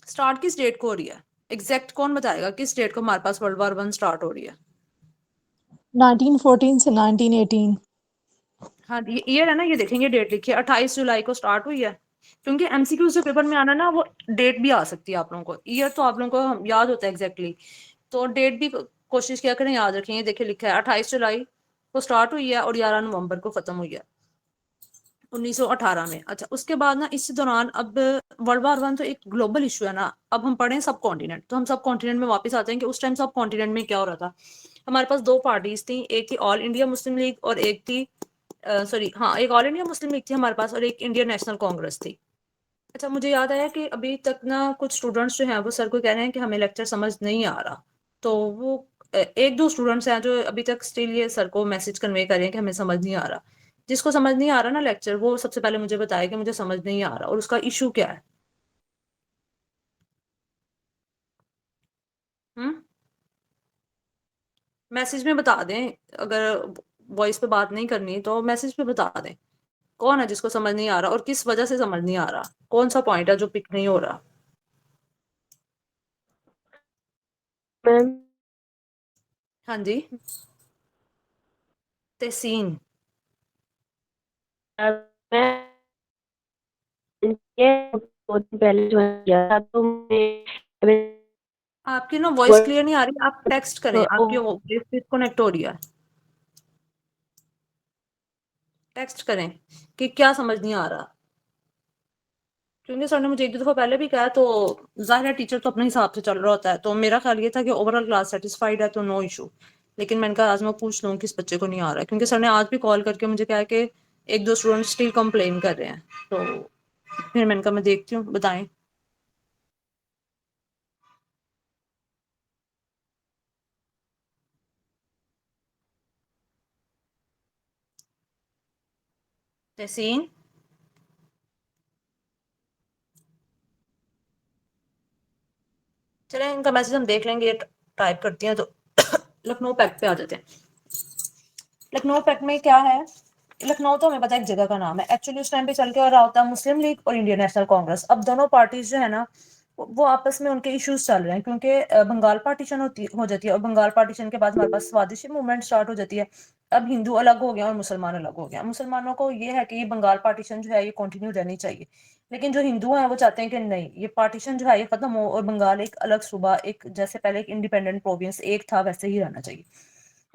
Start किस date को हो रही है? एग्जैक्ट कौन बताएगा किस डेट को हमारे पास वर्ल्ड वॉर वन स्टार्ट हो रही है? 1914 से 1918। हाँ, ये ईयर है ना, ये देखेंगे डेट लिखी है 28 जुलाई को स्टार्ट हुई है। क्योंकि एमसीक्यू से पेपर में आना ना, वो डेट भी आ सकती है आप लोगों को, ईयर तो आप लोगों को याद होता है एग्जैक्टली, तो डेट भी कोशिश किया करें याद रखेंगे। देखिए लिखा है 28 जुलाई को स्टार्ट हुई है और 11 नवंबर को खत्म हुई है 1918 में। अच्छा, उसके बाद ना इस दौरान अब वर्ल्ड वॉर वन तो एक ग्लोबल इशू है ना, अब हम पढ़ें सब कॉन्टिनेंट, तो हम सब कॉन्टिनेंट में वापस आते हैं कि उस टाइम सब कॉन्टिनेंट में क्या हो रहा था। हमारे पास दो पार्टीज थी, एक थी ऑल इंडिया मुस्लिम लीग और एक थी सॉरी हाँ, एक ऑल इंडिया मुस्लिम लीग थी हमारे पास और एक इंडियन नेशनल कांग्रेस थी। अच्छा, मुझे याद आया कि अभी तक ना कुछ स्टूडेंट्स जो हैं वो सर को कह रहे हैं कि हमें लेक्चर समझ नहीं आ रहा, तो वो एक दो स्टूडेंट्स हैं जो अभी तक स्टिल ये सर को मैसेज कन्वे कर रहे हैं कि हमें समझ नहीं आ रहा। जिसको समझ नहीं आ रहा ना लेक्चर, वो सबसे पहले मुझे बताया कि मुझे समझ नहीं आ रहा और उसका इशू क्या है। हम्म, मैसेज में बता दें, अगर वॉइस पे बात नहीं करनी तो मैसेज पे बता दें कौन है जिसको समझ नहीं आ रहा और किस वजह से समझ नहीं आ रहा, कौन सा पॉइंट है जो पिक नहीं हो रहा। मैम हाँ जी, तहसीन। मैं ये 2 दिन पहले ज्वाइन किया था, तो मैं आपकी ना वॉइस क्लियर नहीं आ रही, आप टेक्स्ट करें, आपकी ओ, वॉइस डिस्कनेक्ट हो रही है। टेक्स्ट करें कि क्या समझ नहीं आ रहा, क्योंकि सर ने मुझे एक दो दफा पहले भी कहा, तो जाहिर है टीचर तो अपने हिसाब से चल रहा होता है, तो मेरा ख्याल ये था कि ओवरऑल क्लास सेटिस्फाइड है तो नो इशू। लेकिन मैंने कहा आज मैं पूछ लूँ किस बच्चे को नहीं आ रहा है, क्योंकि सर ने आज भी कॉल करके मुझे कहा कि एक दो स्टूडेंट स्टिल कंप्लेन कर रहे हैं, तो फिर मैंने कहा मैं देखती हूँ, बताएं। तहसीन, चलें इनका मैसेज हम देख लेंगे, टाइप करती हैं तो लखनऊ पैक्ट पे आ जाते हैं। लखनऊ पैक्ट में क्या है? लखनऊ तो हमें पता है एक जगह का नाम है, एक्चुअली उस टाइम पे चल के और रहा होता है मुस्लिम लीग और इंडियन नेशनल कांग्रेस। अब दोनों पार्टीज जो है ना, वो आपस में उनके इश्यूज चल रहे हैं, क्योंकि बंगाल पार्टीशन हो जाती है और बंगाल पार्टीशन के बाद हमारे पास स्वदेशी मूवमेंट स्टार्ट हो जाती है। अब हिंदू अलग हो गया और मुसलमान अलग हो गया। मुसलमानों को ये है कि ये बंगाल पार्टीशन जो है ये कंटिन्यू रहनी चाहिए, लेकिन जो हिंदू हैं वो चाहते हैं कि नहीं, ये पार्टीशन जो है ये खत्म हो और बंगाल एक अलग सूबा, एक जैसे पहले एक इंडिपेंडेंट प्रोविंस एक था वैसे ही रहना चाहिए।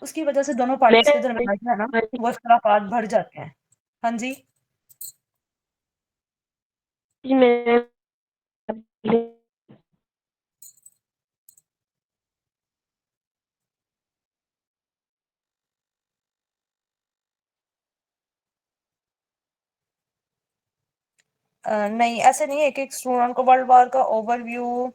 उसकी वजह से दोनों पार्टीज के दरमियान जो है ना वो इख्तलाफात बढ़ जाते हैं। हाँ जी, मैं नहीं ऐसे नहीं है, एक एक स्टूडेंट को वर्ल्ड वॉर का ओवरव्यू।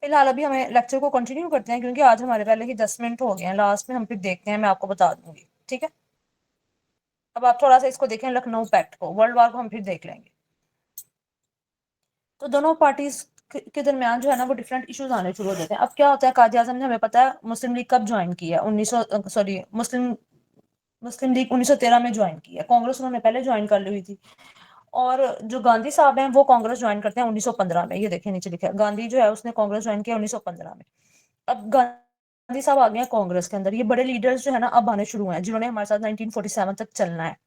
फिलहाल अभी हमें लेक्चर को कंटिन्यू करते हैं, क्योंकि आज हमारे पहले ही 10 मिनट हो गए हैं, लास्ट में हम फिर देखते हैं, मैं आपको बता दूंगी, ठीक है। अब आप थोड़ा सा इसको देखें, लखनऊ पैक्ट को, वर्ल्ड वॉर को हम फिर देख लेंगे। तो दोनों पार्टीज के दरमियान जो है ना वो डिफरेंट इश्यूज आने शुरू हो जाते हैं। अब क्या होता है, कायद आजम ने, हमें पता है मुस्लिम लीग कब ज्वाइन किया, 1900 सॉरी मुस्लिम मुस्लिम लीग 1913 में ज्वाइन की है, कांग्रेस उन्होंने पहले ज्वाइन कर ली हुई थी। और जो गांधी साहब हैं वो कांग्रेस ज्वाइन करते हैं 1915 में, ये देखिए नीचे लिखा है, गांधी जो है उसने कांग्रेस ज्वाइन किया 1915 में। अब गांधी साहब आ गए हैं कांग्रेस के अंदर, ये बड़े लीडर्स जो है ना अब आने शुरू हुए हैं, जिन्होंने हमारे साथ 1947 तक चलना है।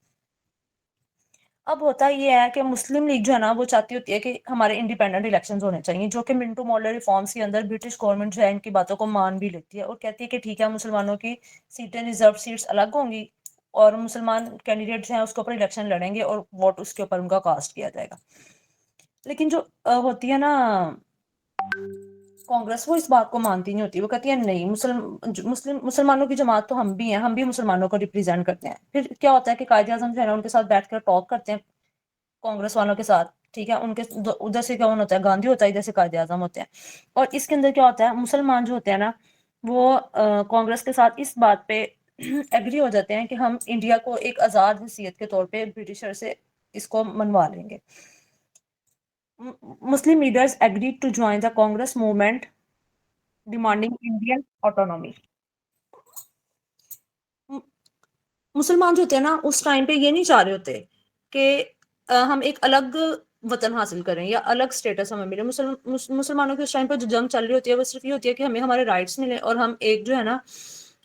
अब होता ये है कि मुस्लिम लीग जो है ना वो चाहती होती है कि हमारे इंडिपेंडेंट इलेक्शंस होने चाहिए, जो कि मिंटू मॉडल रिफॉर्म्स के अंदर ब्रिटिश गवर्नमेंट जो है इनकी बातों को मान भी लेती है और कहती है कि ठीक है, मुसलमानों की सीटें, रिजर्व सीट्स अलग होंगी और मुसलमान कैंडिडेट जो है उसके ऊपर इलेक्शन लड़ेंगे और वोट उसके ऊपर उनका कास्ट किया जाएगा। लेकिन जो होती है ना कांग्रेस, वो इस बात को मानती नहीं होती, वो कहती है नहीं, मुसलमानों की जमात तो हम भी हैं, हम भी मुसलमानों को रिप्रेजेंट करते हैं। फिर क्या होता है कि कायदे आजम जो है ना उनके साथ बैठकर टॉक करते हैं, कांग्रेस वालों के साथ, ठीक है। उनके उधर से कौन होता है, गांधी होता है, इधर से कायदे आजम होते हैं। और इसके अंदर क्या होता है, मुसलमान जो होते हैं ना वो कांग्रेस के साथ इस बात पे एग्री हो जाते हैं कि हम इंडिया को एक आजाद हैसियत के तौर पे ब्रिटिशर से इसको मनवा लेंगे। Muslim leaders agreed to join the Congress movement demanding Indian autonomy. मुसलमान जो होते हैं ना उस टाइम पे ये नहीं चाह रहे होते कि हम एक अलग वतन हासिल करें या अलग स्टेटस हमें मिले। मुसलमानों की उस टाइम पर जो जंग चल रही होती है वो सिर्फ ये होती है कि हमें हमारे राइट्स मिले और हम एक जो है ना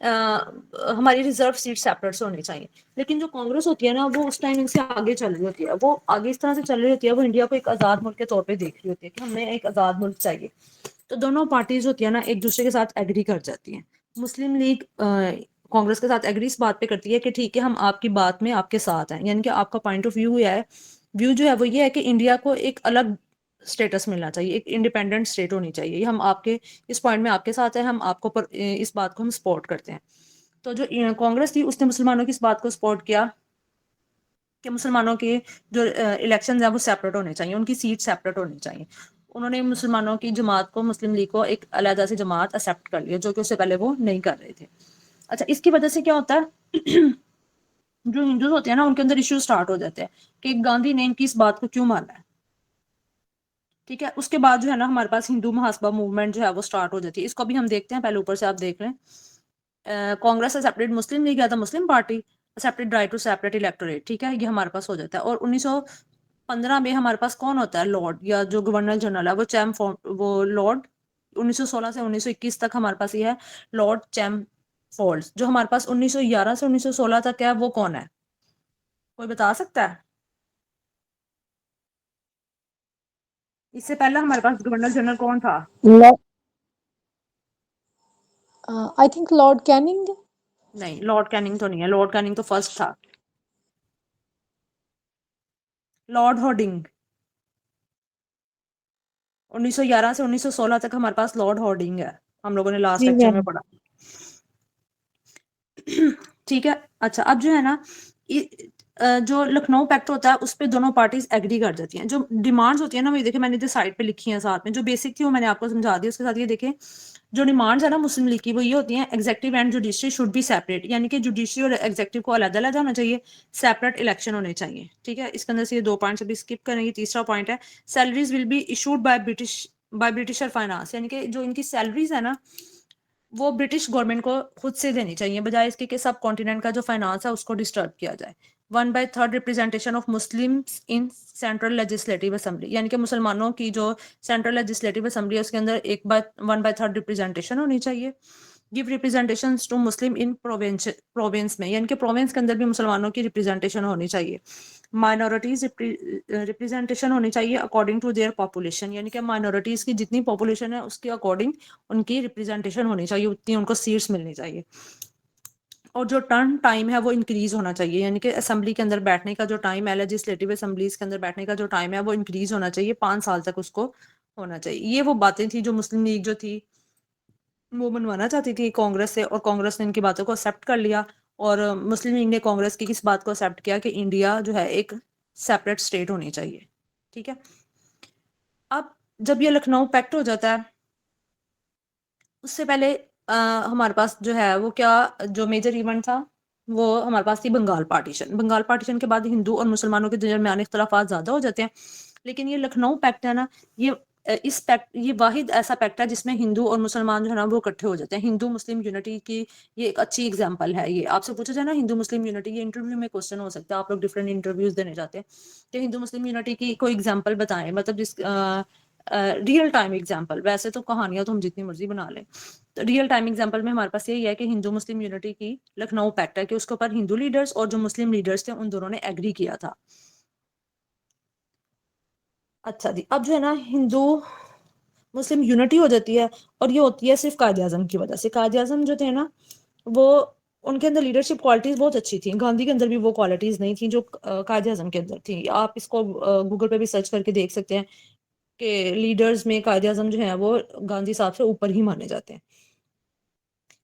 हमारी रिजर्व सीट सेपरेट से होनी चाहिए। लेकिन जो कांग्रेस होती है ना वो उस टाइम इनसे आगे चल रही होती है, वो आगे इस तरह से चल रही होती है, वो इंडिया को एक आज़ाद मुल्क के तौर पे देख रही होती है कि हमें एक आज़ाद मुल्क चाहिए। तो दोनों पार्टीज होती है ना एक दूसरे के साथ एग्री कर जाती हैं। मुस्लिम लीग कांग्रेस के साथ एग्री इस बात पे करती है कि ठीक है हम आपकी बात में आपके साथ हैं, यानी कि आपका पॉइंट ऑफ व्यू जो है वो ये है कि इंडिया को एक अलग स्टेटस मिलना चाहिए, एक इंडिपेंडेंट स्टेट होनी चाहिए। हम आपके इस पॉइंट में आपके साथ हैं, हम आपको इस बात को हम सपोर्ट करते हैं। तो जो कांग्रेस थी उसने मुसलमानों की इस बात को सपोर्ट किया कि मुसलमानों के जो इलेक्शन है वो सेपरेट होने चाहिए, उनकी सीट सेपरेट होनी चाहिए। उन्होंने मुसलमानों की जमात को, मुस्लिम लीग को एक अलहदा से जमात एक्सेप्ट कर लिया, जो कि उससे पहले वो नहीं कर रहे थे। अच्छा, इसकी वजह से क्या होता है जो हिंदूज होते हैं ना उनके अंदर इश्यू स्टार्ट हो जाते हैं कि गांधी ने इनकी इस बात को क्यों माना है। ठीक है, उसके बाद जो है ना हमारे पास हिंदू महासभा मूवमेंट जो है वो स्टार्ट हो जाती है। इसको भी हम देखते हैं, पहले ऊपर से आप देख लें। कांग्रेस एक्सेप्टेड मुस्लिम लीग या the Muslim party accepted right to separate electorate. ठीक है, ये हमारे पास हो जाता है। और 1915 में हमारे पास कौन होता है लॉर्ड, या जो गवर्नर जनरल है वो वो लॉर्ड 1916 से 1921 तक हमारे पास ये है लॉर्ड चैमफोर्ड। जो हमारे पास 1911 से 1916 तक है वो कौन है, कोई बता सकता है? इससे पहले हमारे पास गवर्नर जनरल कौन था? I think Lord Canning. नहीं, लॉर्ड कैनिंग तो नहीं है, लॉर्ड कैनिंग तो फर्स्ट था। लॉर्ड हॉर्डिंग 1911 से 1916 तक हमारे पास लॉर्ड हॉर्डिंग है, हम लोगों ने लास्ट जी लेक्चर में मैम। पढ़ा। ठीक है, अच्छा अब जो है ना जो लखनऊ पैक्ट होता है उस पे दोनों पार्टीज एग्री कर जाती हैं। जो डिमांड्स होती है ना, वो देखिए मैंने जो साइड पे लिखी है साथ में, जो बेसिक थी वो मैंने आपको समझा दी। उसके साथ ये देखें जो डिमांड्स है ना मुस्लिम लीग की, वो ये होती हैं executive and judiciary should be separate, यानी कि जुडिशरी और एग्जेक्टिव को अलग अलग होना चाहिए, सेपरेट इलेक्शन होने चाहिए। ठीक है, इसके अंदर से ये 2 पॉइंट्स अभी स्किप करेंगे। तीसरा पॉइंट है salaries will be issued by britisher finance, यानी कि जो इनकी सैलरीज है ना वो ब्रिटिश गवर्नमेंट को खुद से देनी चाहिए, बजाय इसके कि सब कॉन्टिनेंट का जो फाइनेंस है उसको डिस्टर्ब किया जाए। 1/3 representation of Muslim in central legislative assembly, यानी कि मुसलमानों की जो सेंट्रल लेजिस्लेटिव असेंबली है उसके अंदर 1/3 रिप्रेजेंटेशन होनी चाहिए। Give representation to Muslim in province में, यानी कि प्रोविंस के अंदर भी मुसलमानों की रिप्रेजेंटेशन होनी चाहिए। माइनॉरिटीज रिप्रेजेंटेशन होनी चाहिए अकॉर्डिंग टू देयर पॉपुलेशन, यानी कि माइनॉरिटीज की जितनी पॉपुलेशन है उसके अकॉर्डिंग उनकी रिप्रेजेंटेशन होनी चाहिए, उतनी उनको सीट्स मिलनी चाहिए। और जो टर्न टाइम है वो इंक्रीज होना चाहिए, यानी कि असेंबली के अंदर बैठने का जो टाइम है, लेजिस्लेटिव असेंबलीज के अंदर बैठने का जो टाइम है वो इंक्रीज होना चाहिए, 5 साल तक उसको होना चाहिए। ये वो बातें थी जो मुस्लिम लीग जो थी वो बनवाना चाहती थी कांग्रेस से, और कांग्रेस ने इनकी बातों को एक्सेप्ट कर लिया। और मुस्लिम लीग ने कांग्रेस की किस बात को एक्सेप्ट किया कि इंडिया जो है एक सेपरेट स्टेट होनी चाहिए। ठीक है, अब जब ये लखनऊ पैक्ट हो जाता है उससे पहले हमारे पास जो है वो क्या, जो मेजर इवेंट था वो हमारे पास थी बंगाल पार्टीशन। बंगाल पार्टीशन के बाद हिंदू और मुसलमानों के दरमियान इख्तलाफात ज्यादा हो जाते हैं, लेकिन ये लखनऊ पैक्ट है ना, ये इस पैक्ट, ये वाहिद ऐसा पैक्ट है जिसमें हिंदू और मुसलमान जो है ना वो इकट्ठे हो जाते हैं। हिंदू मुस्लिम यूनिटी की ये एक अच्छी एग्जांपल है। ये आपसे पूछा जाए ना हिंदू मुस्लिम यूनिटी, ये इंटरव्यू में क्वेश्चन हो सकता है, आप लोग डिफरेंट इंटरव्यूज देने जाते हैं तो हिंदू मुस्लिम यूनिटी की कोई एग्जाम्पल बताएं, मतलब जिस रियल टाइम एग्जाम्पल, वैसे तो कहानियां तो हम जितनी मर्जी बना लें, तो रियल टाइम एग्जाम्पल में हमारे पास यही है कि हिंदू मुस्लिम यूनिटी की लखनऊ पैक्ट है कि उसके ऊपर हिंदू लीडर्स और जो मुस्लिम लीडर्स थे उन दोनों ने एग्री किया था। अच्छा जी, अब जो है ना हिंदू मुस्लिम यूनिटी हो जाती है, और ये होती है सिर्फ कायदे आजम की वजह से। कायदे आजम जो थे ना वो, उनके अंदर लीडरशिप क्वालिटीज बहुत अच्छी थी। गांधी के अंदर भी वो क्वालिटीज नहीं थी जो कायदे आजम के अंदर थी। आप इसको गूगल पे भी सर्च करके देख सकते हैं कि लीडर्स में कायदे आजम जो है वो गांधी साहब से ऊपर ही माने जाते हैं।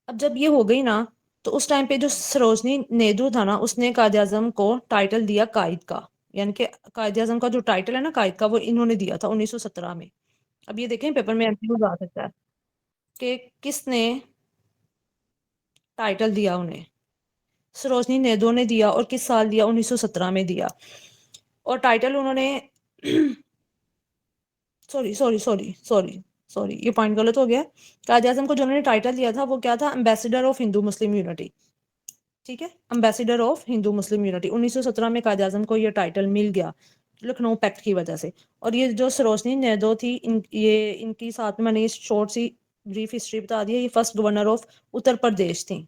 अब जब ये हो गई ना तो उस टाइम पे जो सरोजनी नेहरू था ना उसने कायदे आजम को टाइटल दिया कायद का, यानी कि कायदे आजम का जो टाइटल है ना कायद का वो इन्होंने दिया था 1917 में। अब ये देखें पेपर में एमसीक्यू आ सकता है कि किसने टाइटल दिया उन्हें। सरोजनी नेहरू ने दिया, और किस साल दिया, 1917 में दिया। और टाइटल उन्होंने sorry sorry sorry sorry sorry, ये पॉइंट गलत हो गया। कायदे आजम को जो उन्होंने टाइटल दिया था वो क्या था, ambassador of Hindu Muslim unity. ठीक है, ambassador of Hindu Muslim unity 1917 में कायदे आजम को ये टाइटल मिल गया। लखनऊ पैक्ट की वजह से। और ये जो सरोजनी नायडू थी, ये इनकी साथ में मैंने ये शॉर्ट सी ब्रीफ हिस्ट्री बता दी है। ये first governor of Uttar Pradesh थी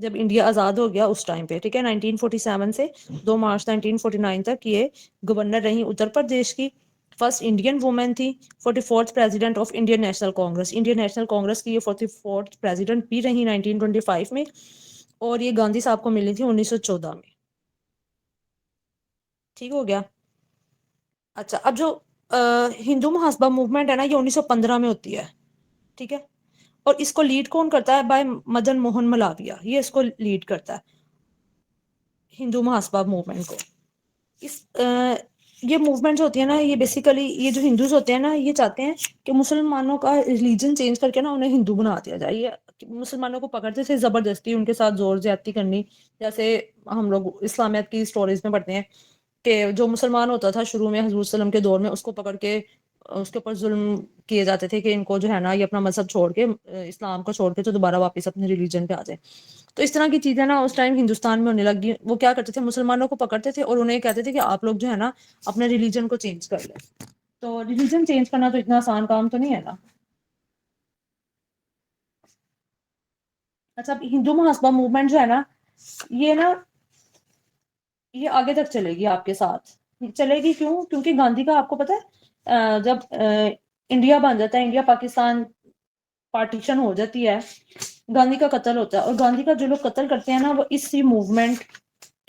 जब इंडिया आज़ाद हो गया उस टाइम पे, ठीक है। 1947 से 2 मार्च 1949 तक ये गवर्नर रही उत्तर प्रदेश की। फर्स्ट इंडियन वुमेन थी। 44th president of Indian national Congress, Indian national Congress की ये 44th प्रेसिडेंट भी रही 1925 में। और ये गांधी साहब को मिली थी 1914 में। ठीक हो गया। अच्छा, अब जो हिंदू महासभा मूवमेंट है ना, ये 1915 में होती है, ठीक है। और इसको लीड कौन करता है? बाय मदन मोहन मलाविया, ये इसको लीड करता है हिंदू महासभा मूवमेंट को। इस ये मूवमेंट जो होती है ना, ये बेसिकली ये जो हिंदूज होते हैं ना, ये चाहते हैं कि मुसलमानों का रिलीजन चेंज करके ना उन्हें हिंदू बना दिया जाए। ये मुसलमानों को पकड़ते थे जबरदस्ती, उनके साथ जोर ज्यादती करनी। जैसे हम लोग इस्लामियत की स्टोरीज में पढ़ते हैं कि जो मुसलमान होता था शुरू में हजूर सल्लम के दौर में, उसको पकड़ के उसके ऊपर जुल्म किए जाते थे कि इनको जो है ना, ये अपना मजहब छोड़ के इस्लाम को छोड़ के तो दोबारा वापस अपने रिलीजन पे आ जाए। तो इस तरह की चीजें ना उस टाइम हिंदुस्तान में होने लगी। वो क्या करते थे, मुसलमानों को पकड़ते थे और उन्हें कहते थे कि आप लोग जो है ना अपने रिलीजन को चेंज कर ले। तो रिलीजन चेंज करना तो इतना आसान काम तो नहीं है ना। अच्छा, अब हिंदू महासभा मूवमेंट जो है ना, ये ना ये आगे तक चलेगी आपके साथ। चलेगी क्यों? क्योंकि गांधी का आपको पता है, जब इंडिया बन जाता है, इंडिया पाकिस्तान पार्टीशन हो जाती है, गांधी का कत्ल होता है। और गांधी का जो लोग कत्ल करते हैं ना, वो इसी मूवमेंट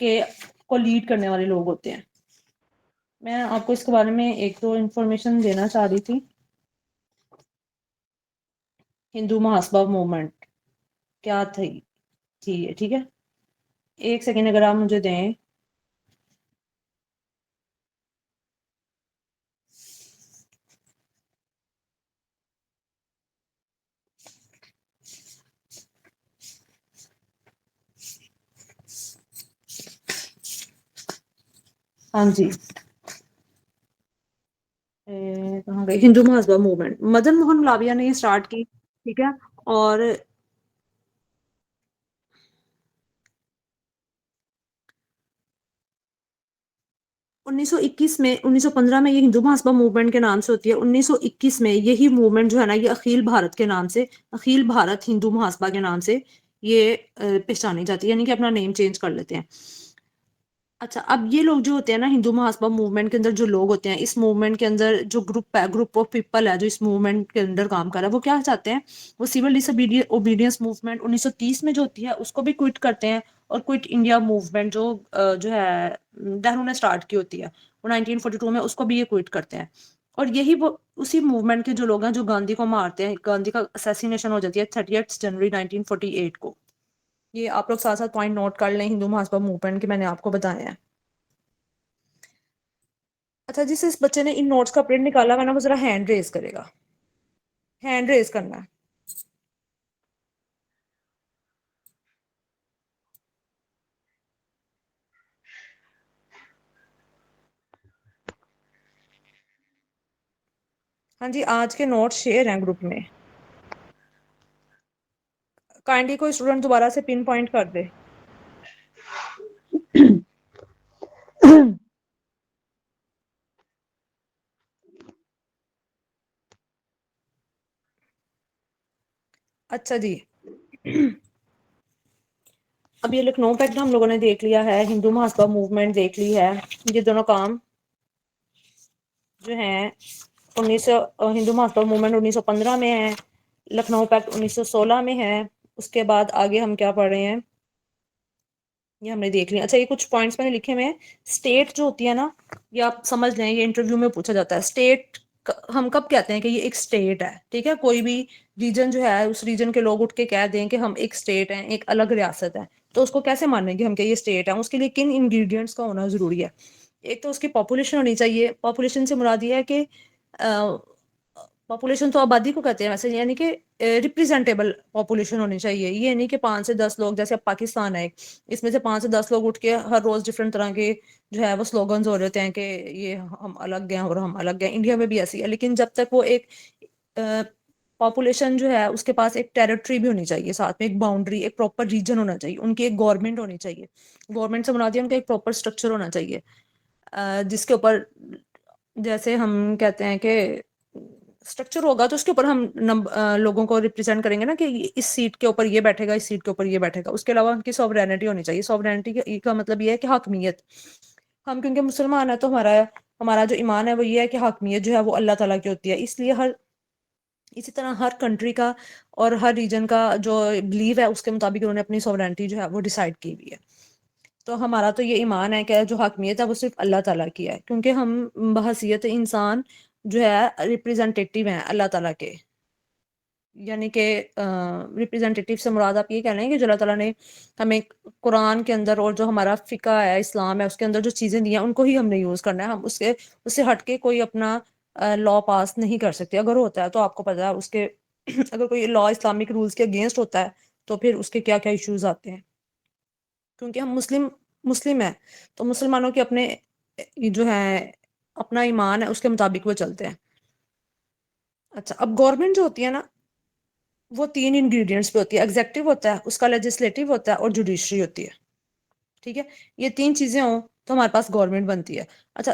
के को लीड करने वाले लोग होते हैं। मैं आपको इसके बारे में एक दो इंफॉर्मेशन देना चाह रही थी। हिंदू महासभा मूवमेंट क्या थी ये, ठीक है। एक सेकेंड अगर आप मुझे दें। हाँ जी, कहाँ गई हिंदू महासभा मूवमेंट? मदन मोहन मालवीय ने ये स्टार्ट की, ठीक है। और 1921 में, 1915 में ये हिंदू महासभा मूवमेंट के नाम से होती है। 1921 में यही मूवमेंट जो है ना, ये अखिल भारत के नाम से, अखिल भारत हिंदू महासभा के नाम से ये पहचानी जाती है, यानी कि अपना नेम चेंज कर लेते हैं। अच्छा, अब ये लोग जो होते हैं ना, हिंदू महासभा मूवमेंट के अंदर जो लोग होते हैं, इस मूवमेंट के अंदर जो ग्रुप है, ग्रुप ऑफ पीपल है जो इस मूवमेंट के अंदर काम कर रहा है, वो क्या चाहते हैं? वो सिविल डिसोबीडियंस मूवमेंट 1930 में जो होती है उसको भी क्विट करते हैं। और क्विट इंडिया मूवमेंट जो है नेहरू ने स्टार्ट की होती है, वो 1942 में, उसको भी ये क्विट करते हैं। और यही वो उसी मूवमेंट के जो लोग हैं जो गांधी को मारते हैं। गांधी का असैसिनेशन हो जाती है 30 जनवरी 1948 को। ये आप लोग साथ साथ पॉइंट नोट कर लें हिंदू महासभा मूवमेंट के, मैंने आपको बताया है। अच्छा, जिस इस बच्चे ने इन नोट्स का प्रिंट निकाला हुआ है ना, वो जरा हैंड रेज करेगा। हैंड रेज करना है। हाँ जी, आज के नोट्स शेयर हैं ग्रुप में। काइंडली कोई स्टूडेंट दोबारा से पिन पॉइंट कर दे। अच्छा जी। अब ये लखनऊ पैक्ट हम लोगों ने देख लिया है, हिंदू महासभा मूवमेंट देख ली है। ये दोनों काम जो है 1900 हिंदू महासभा मूवमेंट 1915 में है, लखनऊ पैक्ट 1916 में है। उसके बाद आगे हम क्या पढ़ रहे हैं ये हमने देख लिया। अच्छा, ये कुछ पॉइंट्स मैंने लिखे हुए हैं। स्टेट जो होती है ना, ये आप समझ लें, ये इंटरव्यू में पूछा जाता है। स्टेट हम कब कहते हैं कि ये एक स्टेट है, ठीक है। कोई भी रीजन जो है, उस रीजन के लोग उठ के कह दें कि हम एक स्टेट हैं, एक अलग रियासत है, तो उसको कैसे मानेंगे हम कि ये स्टेट है? उसके लिए किन इंग्रेडिएंट्स का होना जरूरी है? एक तो उसकी पॉपुलेशन होनी चाहिए। पॉपुलेशन से मुराद ये है कि पॉपुलेशन तो आबादी को कहते हैं वैसे, यानी कि रिप्रेजेंटेबल पॉपुलेशन होनी चाहिए। ये नहीं कि 5 से 10 लोग, जैसे अब पाकिस्तान है, इसमें से 5 से 10 लोग उठ के हर रोज डिफरेंट तरह के जो है वो स्लोगन्स हो रहे हैं कि ये हम अलग हैं और हम अलग हैं। इंडिया में भी ऐसी है। लेकिन जब तक वो एक पॉपुलेशन जो है उसके पास एक टेरिटरी भी होनी चाहिए, साथ में एक बाउंड्री, एक प्रॉपर रीजन होना चाहिए, उनकी एक गवर्नमेंट होनी चाहिए। गवर्नमेंट से मुराद है उनका एक प्रॉपर स्ट्रक्चर होना चाहिए। जिसके ऊपर जैसे हम कहते हैं कि स्ट्रक्चर होगा तो उसके ऊपर हम लोगों को रिप्रेजेंट करेंगे ना कि इस सीट के ऊपर ये बैठेगा, इस सीट के ऊपर ये बैठेगा। उसके अलावा उनकी सॉवरेनिटी होनी चाहिए। सॉवरेनिटी का मतलब ये है कि हाकमियत। हम क्योंकि मुसलमान है तो हमारा हमारा जो ईमान है वो ये है कि हाकमियत जो है वो अल्लाह ताला की होती है। इसलिए इसी तरह हर कंट्री का और हर रीजन का जो बिलीव है उसके मुताबिक उन्होंने अपनी सॉवरेनिटी जो है वो डिसाइड की हुई है। तो हमारा तो ये ईमान है कि जो हाकमियत है वो सिर्फ अल्लाह ताला की है, क्योंकि हम बहसीयत इंसान जो है रिप्रेजेंटेटिव हैं अल्लाह ताला के। यानी कि रिप्रेजेंटेटिव से मुराद आप ये कह रहे हैं कि जो अल्लाह ताला ने हमें कुरान के अंदर और जो हमारा फ़िक़्ह है, इस्लाम है, उसके अंदर जो चीज़ें दी हैं उनको ही हमने यूज़ करना है। हम उससे हट के कोई अपना लॉ पास नहीं कर सकते। अगर होता है तो आपको पता है उसके अगर कोई लॉ इस्लामिक रूल्स के अगेंस्ट होता है तो फिर उसके क्या-क्या इश्यूज़ आते हैं। क्योंकि हम मुस्लिम मुस्लिम हैं, तो मुसलमानों के अपने ये जो है अपना ईमान है उसके मुताबिक वो चलते हैं। अच्छा, अब गवर्नमेंट जो होती है ना वो 3 इंग्रीडिएंट्स पे होती है। एग्ज़ेक्टिव होता है, उसका लेजिस्लेटिव होता है और जुडिशरी होती है। ठीक है? ये 3 चीज़ें हों तो हमारे पास गवर्नमेंट बनती है। अच्छा,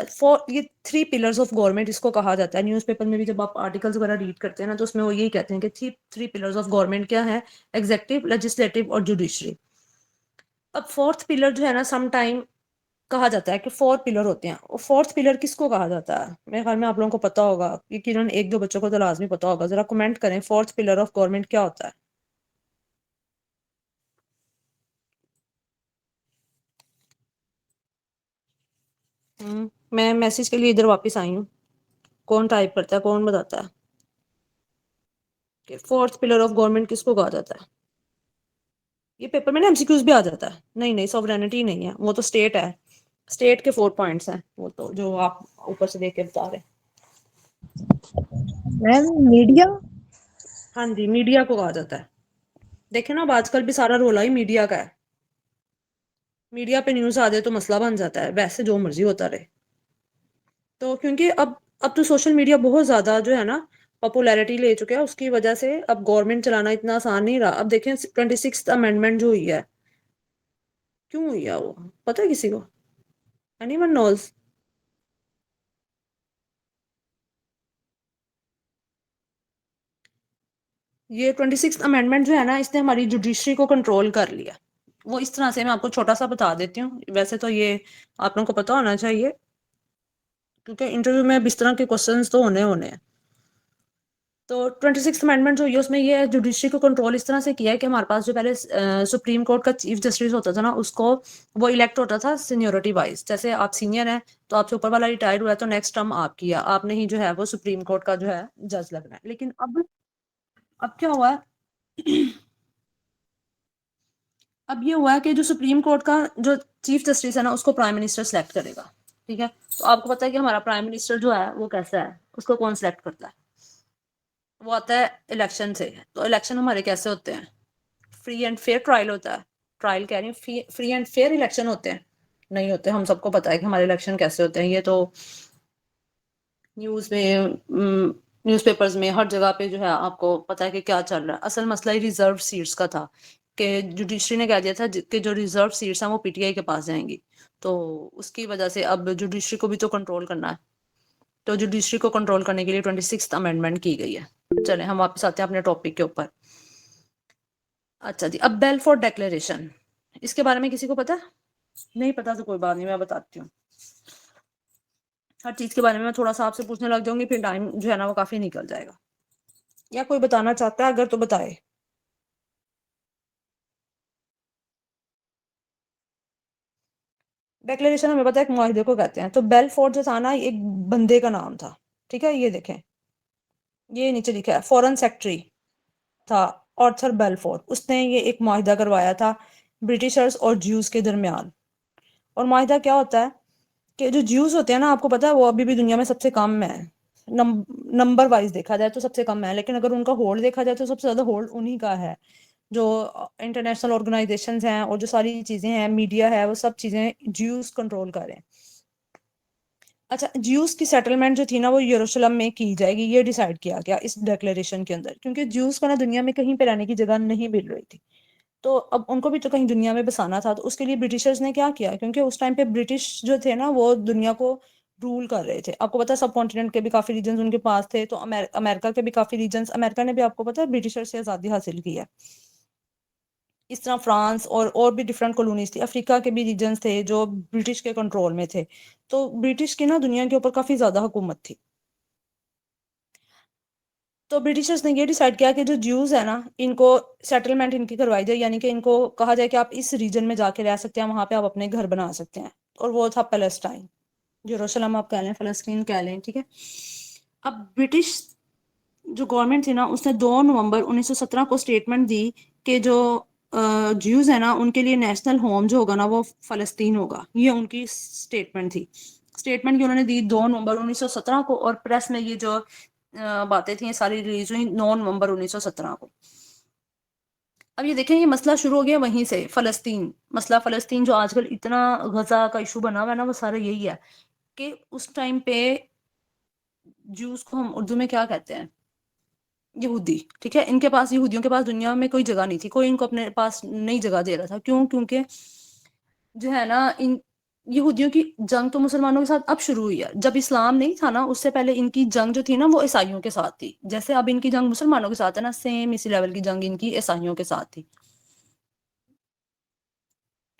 ये 3 पिलर्स ऑफ गवर्नमेंट इसको कहा जाता है। न्यूज़पेपर में भी जब आप आर्टिकल्स वगैरह रीड करते हैं ना तो उसमें वो यही कहते हैं कि 3 पिलर्स ऑफ गवर्नमेंट क्या है? एग्ज़ेक्टिव, लेजिस्लेटिव और जुडिशरी। अब 4th पिलर जो है ना सम टाइम कहा जाता है कि 4 पिलर होते हैं। और 4th पिलर किसको कहा जाता है? मेरे ख्याल में आप लोगों को पता होगा। यकीनन 1-2 बच्चों को तो लाज़मी पता होगा। ज़रा कमेंट करें 4th पिलर ऑफ गवर्नमेंट क्या होता है? मैं मैसेज के लिए इधर वापस आई हूँ। कौन टाइप करता है? कौन बताता है कि 4th पिलर ऑफ गवर्नमेंट किसको कहा जाता है? ये पेपर में ना एमसीक्यूज भी आ जाता है। नहीं, सॉवरेनिटी नहीं है, वो तो स्टेट है। स्टेट के 4 पॉइंट्स हैं वो तो जो आप ऊपर से देख के बता रहे हैं। Ma'am media. हाँ जी, मीडिया को कहा जाता है। देखे ना अब आजकल भी सारा रोला ही मीडिया का है। मीडिया पे न्यूज़ आ जाए तो मसला बन जाता है, वैसे जो मर्जी होता रहे। तो क्योंकि अब तो सोशल मीडिया बहुत ज़्यादा जो है ना पॉपुलैरिटी ले चुका है, उसकी वजह से अब गवर्नमेंट चलाना इतना आसान नहीं रहा। अब देखें 26th अमेंडमेंट जो हुई है, क्यों हुई है वो? पता है किसी को? Anyone knows? ये 26th अमेंडमेंट जो है ना इसने हमारी जुडिशरी को कंट्रोल कर लिया। वो इस तरह से मैं आपको छोटा-सा बता देती हूँ। वैसे तो ये आप लोगों को पता होना चाहिए, क्योंकि इंटरव्यू में अब इस तरह के क्वेश्चंस तो होने होने हैं। तो 26th अमेंडमेंट जो है उसमें ये है जुडिशरी को कंट्रोल इस तरह से किया है कि हमारे पास जो पहले सुप्रीम कोर्ट का चीफ जस्टिस होता था ना उसको वो इलेक्ट होता था सीनियरिटी वाइज। जैसे आप सीनियर हैं तो आपसे ऊपर वाला रिटायर्ड हुआ है तो नेक्स्ट टर्म आपकी है, आपने ही जो है वो सुप्रीम कोर्ट का जो है जज लगना है। लेकिन अब क्या हुआ है अब ये हुआ है कि जो सुप्रीम कोर्ट का जो चीफ जस्टिस है ना उसको प्राइम मिनिस्टर सेलेक्ट करेगा। ठीक है, तो आपको पता है कि हमारा प्राइम मिनिस्टर जो है वो कैसा है, उसको कौन सेलेक्ट करता है? वो आता है इलेक्शन से। तो इलेक्शन हमारे कैसे होते हैं? फ्री एंड फेयर ट्रायल होता है। ट्रायल कह रही हूँ, फ्री एंड फेयर इलेक्शन होते हैं? नहीं होते। हम सबको पता है कि हमारे इलेक्शन कैसे होते हैं। ये तो न्यूज़ में न्यूज़पेपर्स में हर जगह पे जो है आपको पता है कि क्या चल रहा है। असल मसला ही रिजर्व सीट्स का था कि जुडिशरी ने कह दिया था कि जो रिजर्व सीट्स हैं वो पीटीआई के पास जाएंगी। तो उसकी वजह से अब जुडिशरी को भी तो कंट्रोल करना है। तो जुडिशरी को कंट्रोल करने के लिए 26th अमेंडमेंट की गई है। चले हम वापस आते हैं अपने टॉपिक के ऊपर। अच्छा जी, अब बेलफोर्ट डिक्लेरेशन, इसके बारे में किसी को पता है? नहीं पता तो कोई बात नहीं, मैं बताती हूँ। हर चीज़ के बारे में मैं थोड़ा-सा आपसे पूछने लग जाऊँगी, फिर टाइम जो है ना वो काफ़ी निकल जाएगा। या कोई बताना चाहता है अगर तो बताए? डिक्लेरेशन हमें पता है एक मुआहिदे को कहते हैं। तो बेलफोर्ट जो था ना एक बंदे का नाम था। ठीक है, ये देखें, ये नीचे लिखा है फॉरेन सेक्रेटरी था आर्थर बेलफोर्ट। उसने ये एक मुआहिदा करवाया था ब्रिटिशर्स और ज्यूज़ के दरमियान। और मुआहिदा क्या होता है कि जो ज्यूज़ होते हैं ना आपको पता है वो अभी भी दुनिया में सबसे कम है। नंबर वाइज देखा जाए तो सबसे कम है, लेकिन अगर उनका होल्ड देखा जाए तो सबसे ज़्यादा होल्ड उन्हीं का है। जो इंटरनेशनल ऑर्गेनाइजेशंस हैं और जो सारी चीज़ें हैं, मीडिया है, वो सब चीज़ें ज्यूज़ कंट्रोल कर रहे हैं। अच्छा, ज्यूज़ की सेटलमेंट जो थी ना वो यरूशलेम में की जाएगी, ये डिसाइड किया गया इस डिक्लेरेशन के अंदर, क्योंकि ज्यूज़ को ना दुनिया में कहीं पे रहने की जगह नहीं मिल रही थी। तो अब उनको भी तो कहीं दुनिया में बसाना था, तो उसके लिए ब्रिटिशर्स ने क्या किया, क्योंकि उस टाइम पे ब्रिटिश जो थे ना वो दुनिया को रूल कर रहे थे। आपको पता है सब कॉन्टिनेंट के भी काफी रीजन उनके पास थे, तो अमेरिका के भी काफी रीजन, अमेरिका ने भी आपको पता है ब्रिटिशर से आजादी हासिल की है। इस तरह फ्रांस और भी डिफरेंट कॉलोनीज थी, अफ्रीका के भी रीजन्स थे जो ब्रिटिश के कंट्रोल में थे। तो ब्रिटिश की ना दुनिया के ऊपर काफी ज्यादा हुकूमत थी। तो ब्रिटिशर्स ने ये डिसाइड किया कि जो ज्यूज है ना, इनको सेटलमेंट इनकी करवाई जाए, यानी कि इनको कहा जाए कि आप इस रीजन में जाके रह सकते हैं, वहां पे आप अपने घर बना सकते हैं। और वो था पैलेस्टाइन, यरूशलेम आप कह लें, फलस्तीन कह लें, ठीक है। अब ब्रिटिश जो गवर्नमेंट थी ना, उसने 2 नवंबर 1917 को स्टेटमेंट दी कि जो ज्यूज है ना उनके लिए नेशनल होम जो होगा ना वो फलस्तीन होगा। ये उनकी स्टेटमेंट थी। स्टेटमेंट की उन्होंने दी 2 नवंबर 1917 को, और प्रेस में ये जो बातें थी ये सारी रिलीज हुई 9 नवंबर 1917 को। अब ये देखें, ये मसला शुरू हो गया वहीं से, फलस्तीन, मसला फलस्तीन जो आजकल इतना गजा का इशू बना हुआ है ना, वो सारा यही है कि उस टाइम पे ज्यूज को हम उर्दू में क्या कहते हैं, यहूदी, ठीक है। इनके पास, यहूदियों के पास दुनिया में कोई जगह नहीं थी, कोई इनको अपने पास नहीं जगह दे रहा था। क्यों? क्योंकि जो है ना, इन यहूदियों की जंग तो मुसलमानों के साथ अब शुरू हुई है। जब इस्लाम नहीं था ना, उससे पहले इनकी जंग जो थी ना वो ईसाइयों के साथ थी। जैसे अब इनकी जंग मुसलमानों के साथ है ना, सेम इसी लेवल की जंग इनकी ईसाइयों के साथ थी।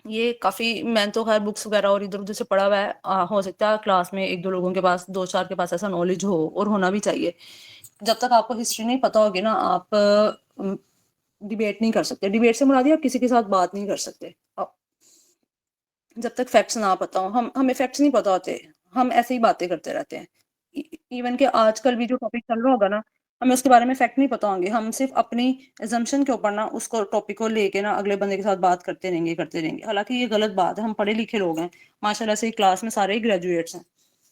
ये काफी, मैं तो खैर बुक्स वगैरह और इधर उधर से पढ़ा हुआ है। हो सकता है क्लास में एक दो लोगों के पास, दो चार के पास ऐसा नॉलेज हो, और होना भी चाहिए। जब तक आपको हिस्ट्री नहीं पता होगी ना, आप डिबेट नहीं कर सकते। डिबेट से मुराद है आप किसी के साथ बात नहीं कर सकते जब तक फैक्ट्स ना पता हो। हमें फैक्ट्स नहीं पता होते, हम ऐसे ही बातें करते रहते हैं। इवन के आजकल भी जो टॉपिक चल रहा होगा ना, हमें उसके बारे में फैक्ट नहीं पता होंगे, हम सिर्फ अपनी एजम्पशन के ऊपर ना उसको टॉपिक को लेके ना अगले बंदे के साथ बात करते रहेंगे। हालांकि ये गलत बात है, हम पढ़े लिखे लोग हैं माशाल्लाह से, क्लास में सारे ही ग्रेजुएट्स हैं।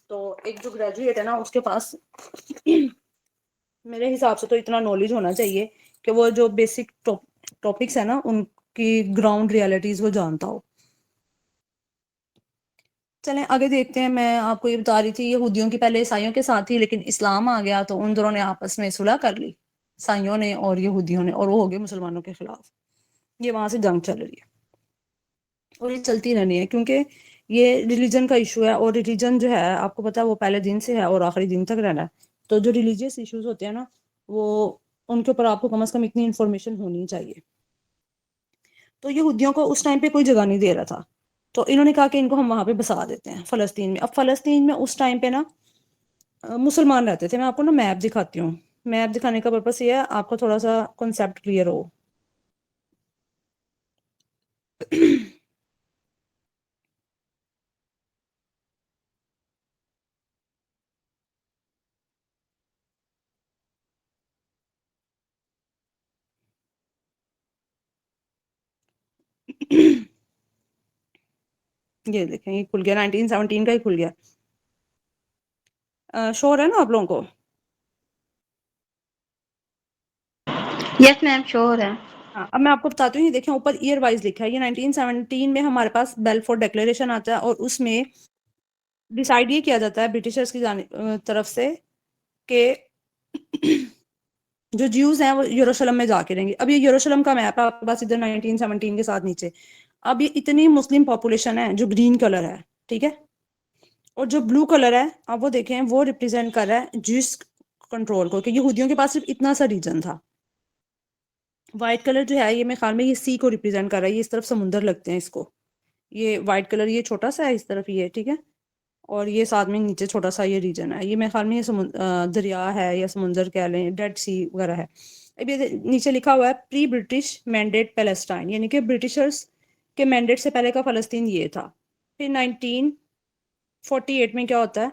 तो एक जो ग्रेजुएट है ना उसके पास मेरे हिसाब से तो इतना नॉलेज होना चाहिए कि वो जो बेसिक टॉपिक्स है ना उनकी ग्राउंड रियलिटीज वो जानता हो। चलें आगे देखते हैं। मैं आपको ये बता रही थी, यहूदियों की पहले ईसाइयों के साथ थी, लेकिन इस्लाम आ गया तो उन दोनों ने आपस में सुलह कर ली, ईसाइयों ने और यहूदियों ने, और वो हो गए मुसलमानों के खिलाफ। ये वहां से जंग चल रही है और ये चलती रहनी है, क्योंकि ये रिलीजन का इशू है। और रिलीजन जो है आपको पता है वो पहले दिन से है और आखिरी दिन तक रहना है। तो जो रिलीजियस इश्यूज होते हैं ना, वो उनके ऊपर आपको कम से कम इतनी इन्फॉर्मेशन होनी चाहिए। तो यहूदियों को उस टाइम पे कोई जगह नहीं दे रहा था, तो इन्होंने कहा कि इनको हम वहां पे बसा देते हैं फलस्तीन में। अब फलस्तीन में उस टाइम पे ना मुसलमान रहते थे। मैं आपको ना मैप दिखाती हूँ। मैप दिखाने का पर्पस ये है आपको थोड़ा सा कॉन्सेप्ट क्लियर हो। ये देखें, ये खुल गया, 1917 का ही खुल गया। श्योर है ना आप लोगों को? यस मैम, श्योर है। हाँ, अब मैं आपको बताती हूँ। ये देखें ऊपर ईयर वाइज लिखा है। ये 1917 में हमारे पास बेलफोर डिक्लेरेशन आता है, और उसमें डिसाइड ये किया जाता है ब्रिटिशर्स की तरफ से कि जो ज्यूज हैं वो यरूशलेम में जाके रहेंगे। अब ये यरूशलेम का मैप है आपके पास इधर 1917 के साथ नीचे। अब ये इतनी मुस्लिम पॉपुलेशन है, जो ग्रीन कलर है, ठीक है, और जो ब्लू कलर है आप वो देखें, वो रिप्रेजेंट कर रहा है ज्यूस कंट्रोल को, क्योंकि यहूदियों के पास सिर्फ इतना सा रीजन था। व्हाइट कलर जो है ये मेरे ख्याल में ये सी को रिप्रेजेंट कर रहा है, ये इस तरफ समुंदर लगते हैं इसको। ये व्हाइट कलर ये छोटा सा है इस तरफ, ये ठीक है, और ये साथ में नीचे छोटा सा ये रीजन है। ये मेरे ख्याल में ये दरिया है या समुंदर कह लें, डेड सी वगैरह है। अब ये नीचे लिखा हुआ है प्री ब्रिटिश मैंडेट पैलेस्टाइन, यानी कि ब्रिटिशर्स के मैंडेट से पहले का फलस्तीन ये था। फिर 1948 में क्या होता है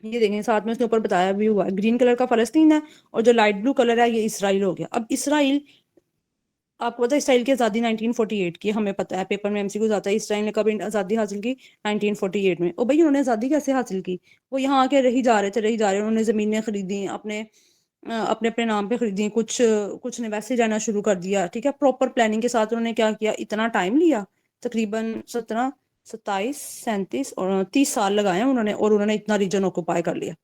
ये देखें, साथ में उसने ऊपर बताया भी हुआ है। ग्रीन कलर का फलस्तीन है, और जो लाइट ब्लू कलर है ये इसराइल हो गया। अब इसराइल, आपको पता है इसराइल की आज़ादी 1948 की, हमें पता है, पेपर में एमसीक्यूज आता है इसराइल ने कब आज़ादी हासिल की, 1948 में। और भाई उन्होंने आज़ादी कैसे हासिल की? वो यहाँ आके रही जा रहे थे, रही जा रहे, उन्होंने ज़मीनें खरीदी, अपने अपने अपने नाम पे खरीदी, कुछ कुछ ने वैसे रहना शुरू कर दिया, ठीक है। प्रॉपर प्लानिंग के साथ उन्होंने क्या किया, इतना टाइम लिया, तकरीबन 17 27 37 और 30 साल लगाए हैं उन्होंने, और उन्होंने इतना रीजन ऑक्यूपाई कर लिया।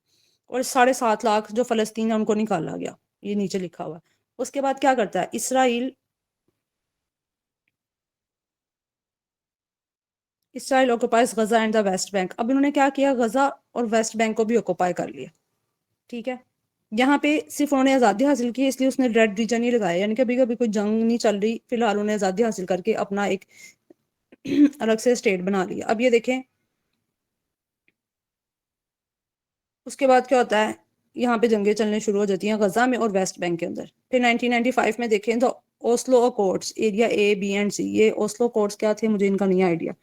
और 7.5 लाख जो फलस्तीन है उनको निकाला गया, ये नीचे लिखा हुआ है। उसके बाद क्या करता है Israel, Israel occupies Gaza and the West Bank. अब इन्होंने क्या किया, गजा और वेस्ट बैंक को भी ऑक्युपाई कर लिया। ठीक है, यहाँ पे सिर्फ उन्होंने आज़ादी हासिल की इसलिए उसने रेड रीजन ही लगाया, यानी कि अभी कभी कोई जंग नहीं चल रही, फिलहाल उन्हें आज़ादी हासिल करके अपना एक अलग से स्टेट बना लिया। अब ये देखें उसके बाद क्या होता है, यहाँ पे जंगें चलने शुरू हो जाती हैं गजा में और वेस्ट बैंक के अंदर। फिर 1995 में देखें तो Oslo accords, area A B and C, ये ओस्लो अकॉर्ड्स क्या थे मुझे इनका नहीं आइडिया।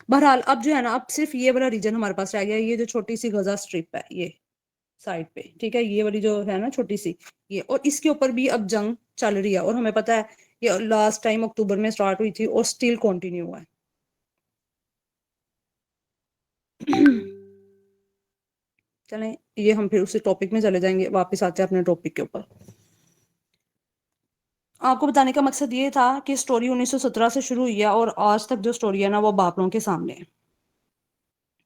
बहरहाल अब जो है ना, अब सिर्फ ये वाला रीजन हमारे पास रह गया, ये जो छोटी सी गजा स्ट्रिप है ये साइड पे, ठीक है, ये वाली जो है ना छोटी सी, ये, और इसके ऊपर भी अब जंग चल रही है और हमें पता है ये लास्ट टाइम अक्टूबर में स्टार्ट हुई थी और स्टिल कंटिन्यू हुआ है। चलें, ये हम फिर उसी टॉपिक में चले जाएंगे, वापस आते हैं अपने टॉपिक के ऊपर। आपको बताने का मकसद ये था कि स्टोरी 1917 से शुरू हुई है और आज तक जो स्टोरी है ना वो आप लोगों के सामने है।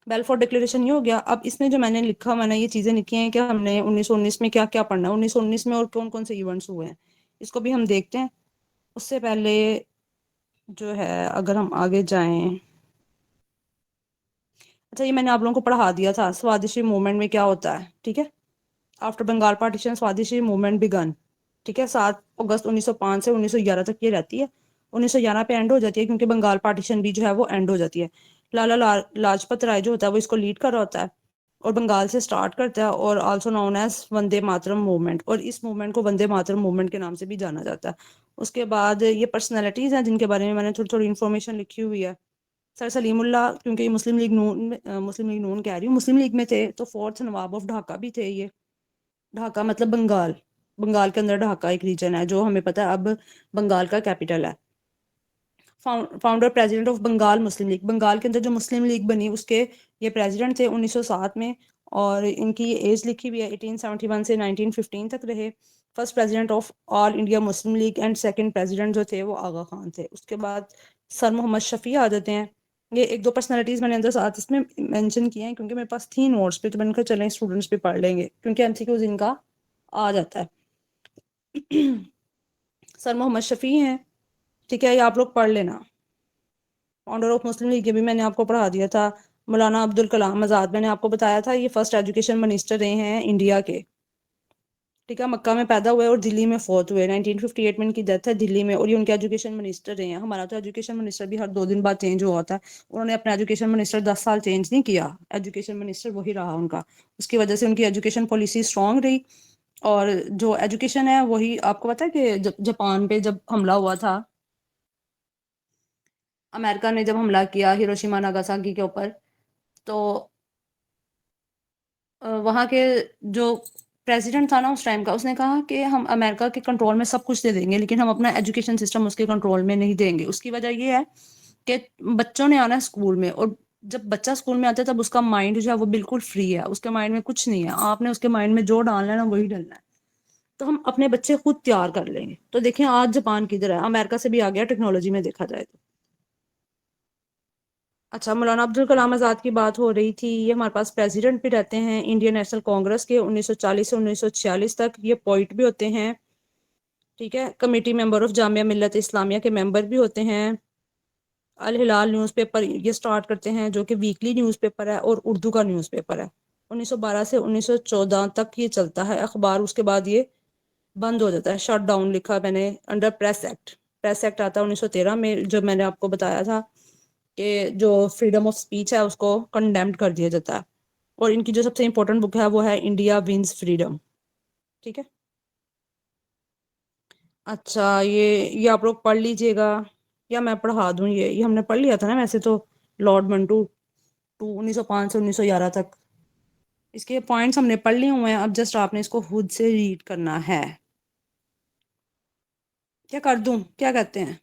बेलफोर डिक्लेरेशन ये हो गया। अब इसमें जो मैंने लिखा, मैंने ये चीजें लिखी हैं कि हमने 1919 में क्या क्या पढ़ना है, 1919 में और कौन कौन से इवेंट्स हुए हैं, इसको भी हम देखते हैं। उससे पहले जो है अगर हम आगे जाएं, अच्छा ये मैंने आप लोगों को पढ़ा दिया था स्वदेशी मूवमेंट में क्या होता है, ठीक है। आफ्टर बंगाल पार्टीशन स्वदेशी मूवमेंट बिगन, ठीक है, 7 अगस्त 1905 से 1911 तक ये रहती है। 1911 पे एंड हो जाती है क्योंकि बंगाल पार्टीशन भी जो है वो एंड हो जाती है। लाजपत राय जो होता है वो इसको लीड कर रहा होता है और बंगाल से स्टार्ट करता है और also known as Vande Mataram movement, और इस मूवमेंट को वंदे मातरम मूवमेंट के नाम से भी जाना जाता है। उसके बाद ये पर्सनैलिटीज हैं जिनके बारे में मैंने थोड़ी थोड़ी इन्फॉर्मेशन लिखी हुई है। सर सलीमुल्लाह, क्योंकि मुस्लिम लीग नून कह रही हूँ, मुस्लिम लीग में थे, तो फोर्थ नवाब ऑफ ढाका भी थे ये। ढाका मतलब बंगाल, बंगाल के अंदर ढाका एक रीजन है जो हमें पता है अब बंगाल का कैपिटल है। Founder president of Bengal Muslim League, Bengal के अंदर जो मुस्लिम लीग बनी उसके ये प्रेसिडेंट थे 1907 में, और इनकी एज लिखी हुई है 1871 से 1915 तक रहे। First president of all India Muslim league and second president जो थे वो आगा खान थे। उसके बाद सर मोहम्मद शफी आ जाते हैं। ये एक दो पर्सनालिटीज मैंने अंदर साथ इसमें मेंशन किए हैं क्योंकि मेरे पास थी नोट्स पे, तो मैंने कहा चलें स्टूडेंट्स भी पढ़ लेंगे क्योंकि एमसीक्यूज इनका आ जाता है। सर मोहम्मद शफी हैं, ठीक है, ये आप लोग पढ़ लेना। फाउंडर ऑफ मुस्लिम लीग भी मैंने आपको पढ़ा दिया था। मौलाना अब्दुल कलाम आज़ाद मैंने आपको बताया था, ये फर्स्ट एजुकेशन मिनिस्टर रहे हैं इंडिया के, ठीक है। मक्का में पैदा हुए और दिल्ली में फौत हुए, 1958 में इनकी डेथ है दिल्ली में, और ये उनके एजुकेशन मिनिस्टर रहे हैं। हमारा तो एजुकेशन मिनिस्टर भी हर 2 दिन बाद चेंज हुआ होता है, उन्होंने अपना एजुकेशन मिनिस्टर 10 साल चेंज नहीं किया, एजुकेशन मिनिस्टर वही रहा उनका। उसकी वजह से उनकी एजुकेशन पॉलिसी स्ट्रांग रही। और जो एजुकेशन है वही, आपको पता है कि जापान पे जब हमला हुआ था, अमेरिका ने जब हमला किया हिरोशिमा नागासाकी के ऊपर, तो वहाँ के जो प्रेसिडेंट था ना उस टाइम का, उसने कहा कि हम अमेरिका के कंट्रोल में सब कुछ दे देंगे लेकिन हम अपना एजुकेशन सिस्टम उसके कंट्रोल में नहीं देंगे। उसकी वजह ये है कि बच्चों ने आना है स्कूल में, और जब बच्चा स्कूल में आता है तब उसका माइंड जो है वो बिल्कुल फ्री है, उसके माइंड में कुछ नहीं है, आपने उसके माइंड में जो डालना है ना वही डालना है। तो हम अपने बच्चे खुद तैयार कर लेंगे। तो देखें आज जापान किधर है, अमेरिका से भी आ गया टेक्नोलॉजी में देखा जाए तो। अच्छा, मौलाना अब्दुल कलाम आज़ाद की बात हो रही थी, ये हमारे पास प्रेसिडेंट भी रहते हैं इंडियन नेशनल कांग्रेस के 1940 से 1946 तक। ये पोइट भी होते हैं, ठीक है, कमेटी मेंबर ऑफ जामिया मिल्लत इस्लामिया के मेंबर भी होते हैं। अल हिलाल न्यूज़पेपर ये स्टार्ट करते हैं जो कि वीकली न्यूज़पेपर है और उर्दू का न्यूज़पेपर है। 1912 से 1914 तक ये चलता है अखबार, उसके बाद ये बंद हो जाता है, शट डाउन लिखा मैंने under press act. Press act आता है 1913 में, जो मैंने आपको बताया था कि जो फ्रीडम ऑफ स्पीच है उसको कंडेम्ड कर दिया जाता है। और इनकी जो सबसे इंपॉर्टेंट बुक है वो है इंडिया विंस फ्रीडम, ठीक है। अच्छा ये आप लोग पढ़ लीजिएगा या मैं पढ़ा दूं, ये हमने पढ़ लिया था ना वैसे तो, लॉर्ड मंटू टू 1905 से 1911 तक, इसके पॉइंट्स हमने पढ़ लिए हुए हैं। अब जस्ट आपने इसको खुद से रीड करना है। क्या कर दूं, क्या कहते हैं?